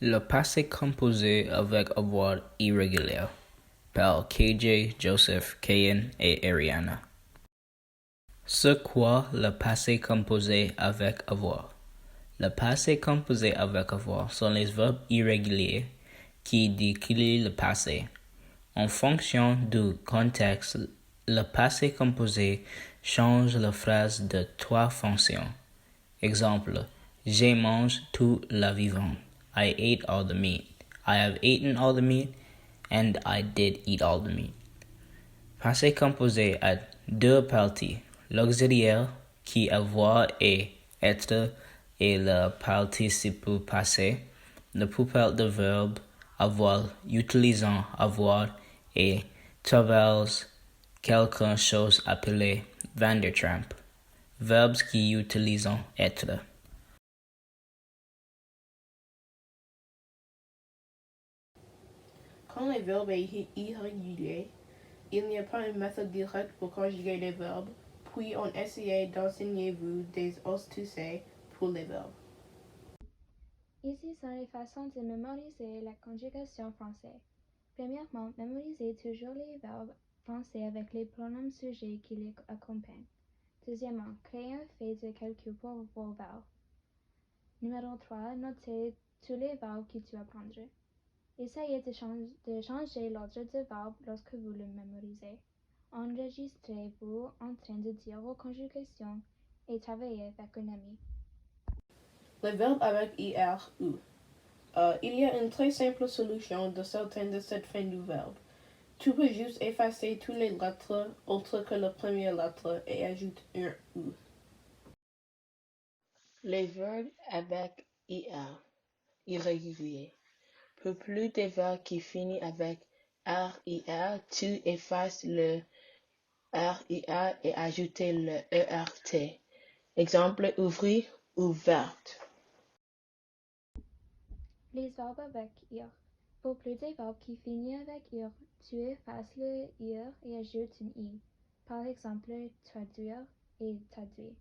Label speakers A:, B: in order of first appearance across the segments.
A: Le passé composé avec avoir irrégulier par KJ, Joseph, Kayan et Ariana. C'est quoi le passé composé avec avoir? Le passé composé avec avoir sont les verbes irréguliers qui décrivent le passé. En fonction du contexte, le passé composé change la phrase de trois fonctions. Exemple, j'ai mangé tout le vivant. I ate all the meat. I have eaten all the meat, and I did eat all the meat. Passé composé a deux parties. L'auxiliaire, qui avoir et être, et le participe passé. Le poupelle de verbe avoir utilisant avoir et travers quelque chose appelé Vandertramp. Verbes qui utilisent être.
B: Quand le verbe est irrégulier, il n'y a pas une méthode directe pour conjuguer les verbes, puis on essaye d'enseigner-vous des astuces pour les verbes.
C: Ici sont les façons de mémoriser la conjugation française. Premièrement, mémorisez toujours les verbes français avec les pronoms sujets qui les accompagnent. Deuxièmement, créez un fait de calcul pour vos verbes. Numéro 3, notez tous les verbes que tu apprendras. Essayez de changer l'ordre de verbes lorsque vous le mémorisez. Enregistrez-vous en train de dire vos conjugations et travaillez avec un ami.
B: Les verbes avec IR, U. Il y a une très simple solution de certaines de cette fin du verbe. Tu peux juste effacer toutes les lettres autres que la première lettre et ajouter un U.
D: Les verbes avec IR, irréguliers. Pour plus de verbes qui finissent avec RIR, tu effaces le RIR et ajoutes le ERT. Exemple, ouvrir, ouverte.
C: Les verbes avec IR. Pour plus de verbes qui finissent avec IR, tu effaces le IR et ajoutes un I. Par exemple, traduire et traduire.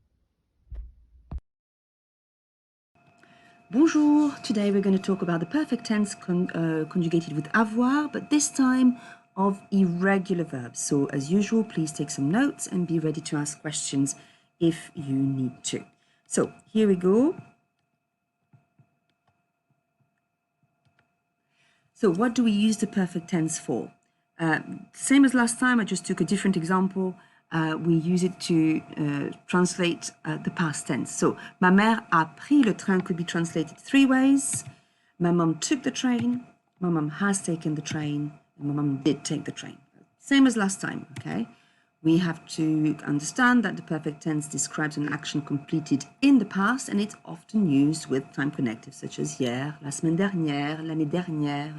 E: Bonjour, today we're going to talk about the perfect tense conjugated with avoir, but this time of irregular verbs. So as usual, please take some notes and be ready to ask questions if you need to. So here we go. So what do we use the perfect tense for? Same as last time, I just took a different example. We use it to translate the past tense. So, ma mère a pris le train could be translated three ways. My mom took the train, my mom has taken the train, and my mom did take the train. Same as last time, okay? We have to understand that the perfect tense describes an action completed in the past, and it's often used with time connectives such as hier, la semaine dernière, l'année dernière,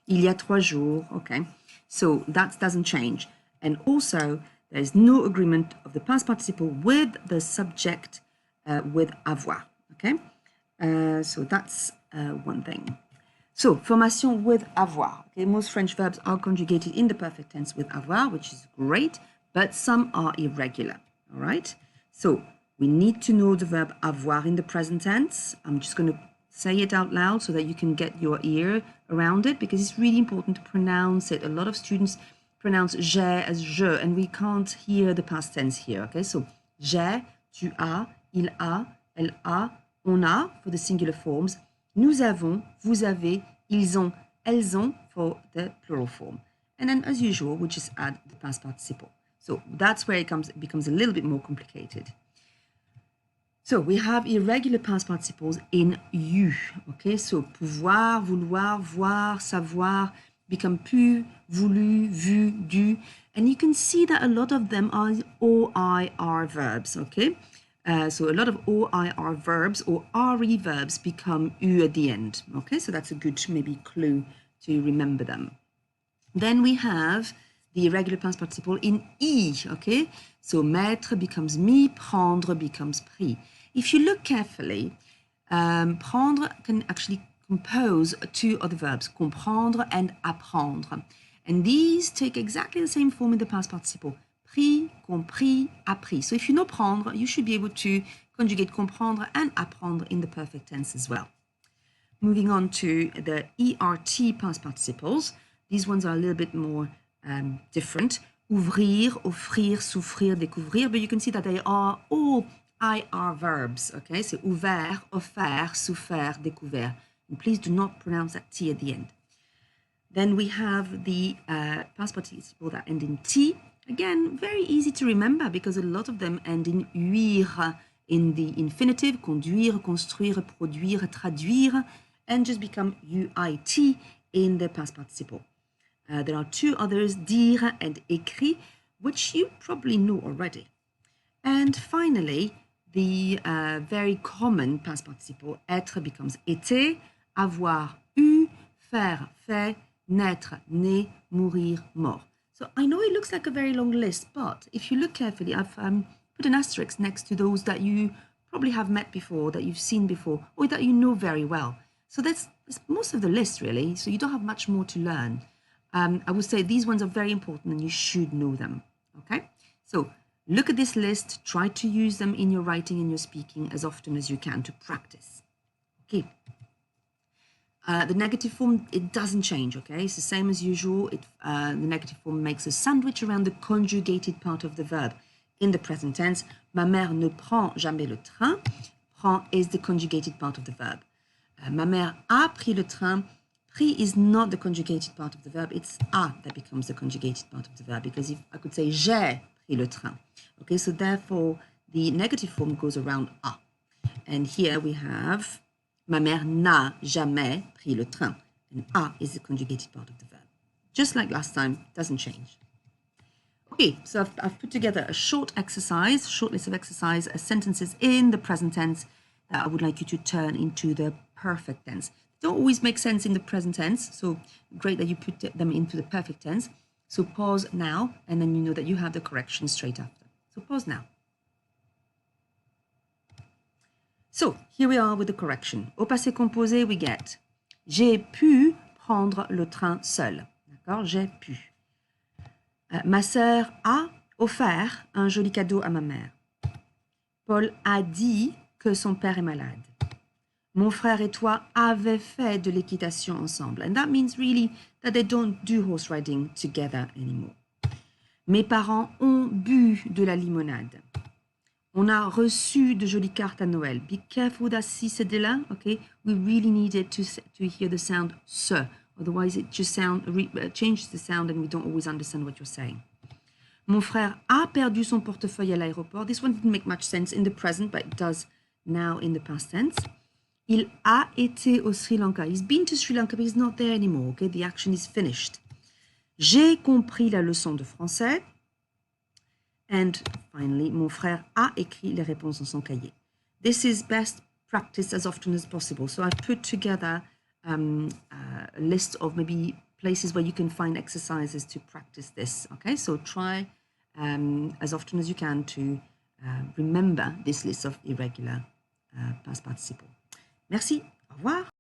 E: il y a 3 jours, okay? So that doesn't change. And also, there is no agreement of the past participle with the subject with avoir, okay? So that's one thing. So, formation with avoir. Okay, most French verbs are conjugated in the perfect tense with avoir, which is great, but some are irregular, all right? So, we need to know the verb avoir in the present tense. I'm just going to say it out loud so that you can get your ear around it, because it's really important to pronounce it. A lot of students pronounce j'ai as je, and we can't hear the past tense here, okay? So, j'ai, tu as, il a, elle a, on a for the singular forms. Nous avons, vous avez, ils ont, elles ont for the plural form. And then, as usual, we just add the past participle. So that's where it becomes a little bit more complicated. So we have irregular past participles in U. Okay, so pouvoir, vouloir, voir, savoir become pu, voulu, vu, dû. And you can see that a lot of them are OIR verbs. Okay. So a lot of OIR verbs or RE verbs become U at the end. Okay, so that's a good maybe clue to remember them. Then we have the irregular past participle in I. Okay, so mettre becomes mis, prendre becomes pris. If you look carefully, prendre can actually compose two other verbs, comprendre and apprendre. And these take exactly the same form in the past participle. Pris, compris, appris. So if you know prendre, you should be able to conjugate comprendre and apprendre in the perfect tense as well. Moving on to the ERT past participles. These ones are a little bit more different. Ouvrir, offrir, souffrir, découvrir. But you can see that they are all IR verbs. Okay, so ouvert, offert, souffert, découvert. And please do not pronounce that T at the end. Then we have the past participle that end in T. Again, very easy to remember because a lot of them end in uir in the infinitive, conduire, construire, produire, traduire, and just become UIT in the past participle. There are two others, dire and écrit, which you probably know already. And finally, the very common past participle, être becomes été, avoir eu, faire fait, naître, né, mourir, mort. So I know it looks like a very long list, but if you look carefully, I've put an asterisk next to those that you probably have met before, that you've seen before, or that you know very well. So that's most of the list, really. So you don't have much more to learn. I would say these ones are very important and you should know them, okay? So look at this list, try to use them in your writing and your speaking as often as you can to practice, okay? The negative form, it doesn't change, okay? It's the same as usual. The negative form makes a sandwich around the conjugated part of the verb. In the present tense, ma mère ne prend jamais le train. Prend is the conjugated part of the verb. Ma mère a pris le train. Pris is not the conjugated part of the verb. It's a that becomes the conjugated part of the verb, because if I could say j'ai pris le train. Okay, so therefore the negative form goes around a. And here we have ma mère n'a jamais pris le train. And a is the conjugated part of the verb. Just like last time, doesn't change. Okay, so I've put together a short exercise, short list of exercise, sentences in the present tense that I would like you to turn into the perfect tense. They don't always make sense in the present tense, so great that you put them into the perfect tense. So pause now, and then you know that you have the correction straight after. So pause now. So here we are with the correction. Au passé composé, we get j'ai pu prendre le train seul. D'accord? J'ai pu. Ma sœur a offert un joli cadeau à ma mère. Paul a dit que son père est malade. Mon frère et toi avaient fait de l'équitation ensemble. And that means really that they don't do horse riding together anymore. Mes parents ont bu de la limonade. On a reçu de jolies cartes à Noël. Be careful that si c'est de là, okay? We really needed to hear the sound se. Otherwise, it just changes the sound and we don't always understand what you're saying. Mon frère a perdu son portefeuille à l'aéroport. This one didn't make much sense in the present, but it does now in the past tense. Il a été au Sri Lanka. He's been to Sri Lanka, but he's not there anymore. Okay, the action is finished. J'ai compris la leçon de français. And finally, mon frère a écrit les réponses dans son cahier. This is best practiced as often as possible. So I've put together a list of maybe places where you can find exercises to practice this. Okay, so try as often as you can to remember this list of irregular past participle. Merci, au revoir.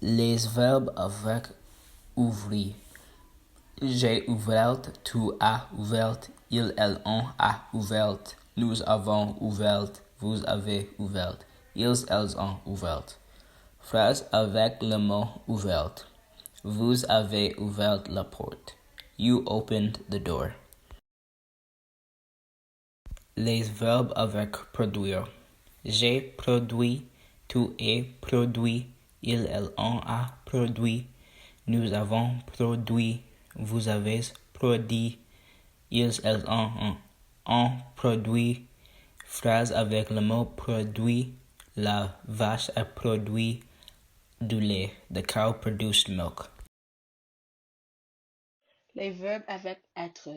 A: Les verbes avec ouvrir. J'ai ouvert, tu as ouvert, ils, elles ont a ouvert, nous avons ouvert, vous avez ouvert, ils, elles ont ouvert. Phrase avec le mot ouvert. Vous avez ouvert la porte. You opened the door. Les verbes avec produire. J'ai produit, tu es produit, ils, elles ont a produit, nous avons produit, vous avez produit, ils, elles ont produit. Phrase avec le mot produit. La vache a produit du lait. The cow produced milk.
D: Les verbes avec être.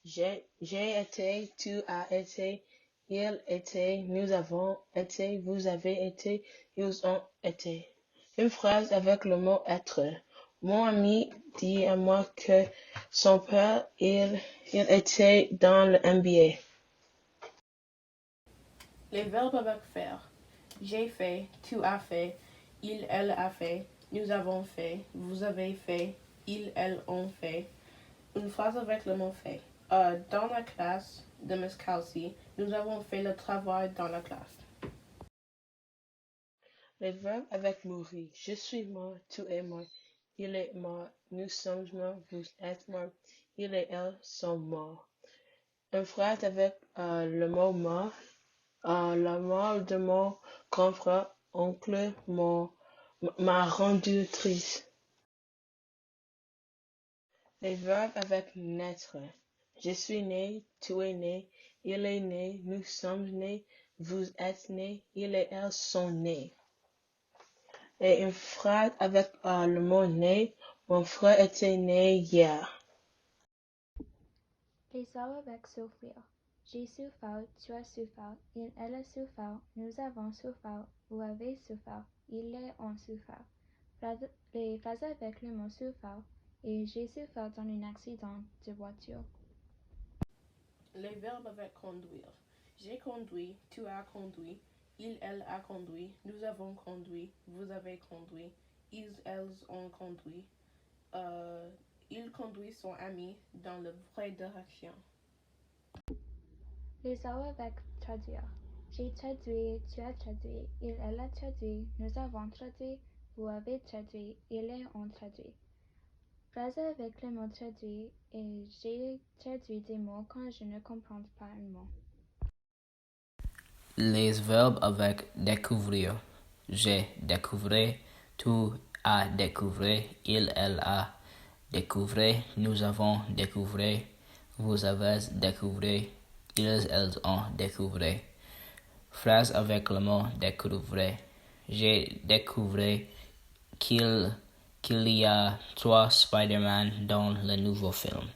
D: J'ai été, tu as été, il était, nous avons été, vous avez été, ils ont été. Une phrase avec le mot être. Mon ami dit à moi que son père, il était dans le MBA.
B: Les verbes avec faire. J'ai fait, tu as fait, il, elle a fait, nous avons fait, vous avez fait, ils, elles ont fait. Une phrase avec le mot fait. Dans la classe de Miss Kelsey, nous avons fait le travail dans la classe.
D: Les verbes avec mourir. Je suis mort, tu es mort, il est mort, nous sommes morts, vous êtes morts, il et elle sont morts. Une phrase avec le mot mort. La mort de mon grand frère, oncle, m'a rendu triste. Les verbes avec naître. Je suis né, tu es né, il est né, nous sommes nés, vous êtes nés, il et elle sont nés. Et une phrase avec le mot né. Mon frère était né hier.
C: Les verbes avec souffrir. J'ai souffert, tu as souffert, il, elle a souffert, nous avons souffert, vous avez souffert, ils ont souffert. Les phrases avec le mot souffert et j'ai souffert dans un accident de voiture.
B: Les verbes avec conduire. J'ai conduit, tu as conduit, il, elle a conduit, nous avons conduit, vous avez conduit, ils, elles ont conduit. Il conduit son ami dans la vraie direction.
C: Les verbes avec traduire. J'ai traduit, tu as traduit, il, elle a traduit, nous avons traduit, vous avez traduit, ils ont traduit. Phrase avec le mot traduit et j'ai traduit des mots quand je ne comprends pas un mot.
A: Les verbes avec découvrir. J'ai découvert, tu as découvert, il, elle a découvert, nous avons découvert, vous avez découvert, ils, elles ont découvert. Phrase avec le mot découvrir. J'ai découvert qu'il y a 3 Spider-Man dans le nouveau film.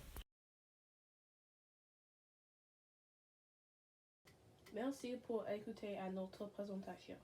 B: Merci pour écouter à notre présentation.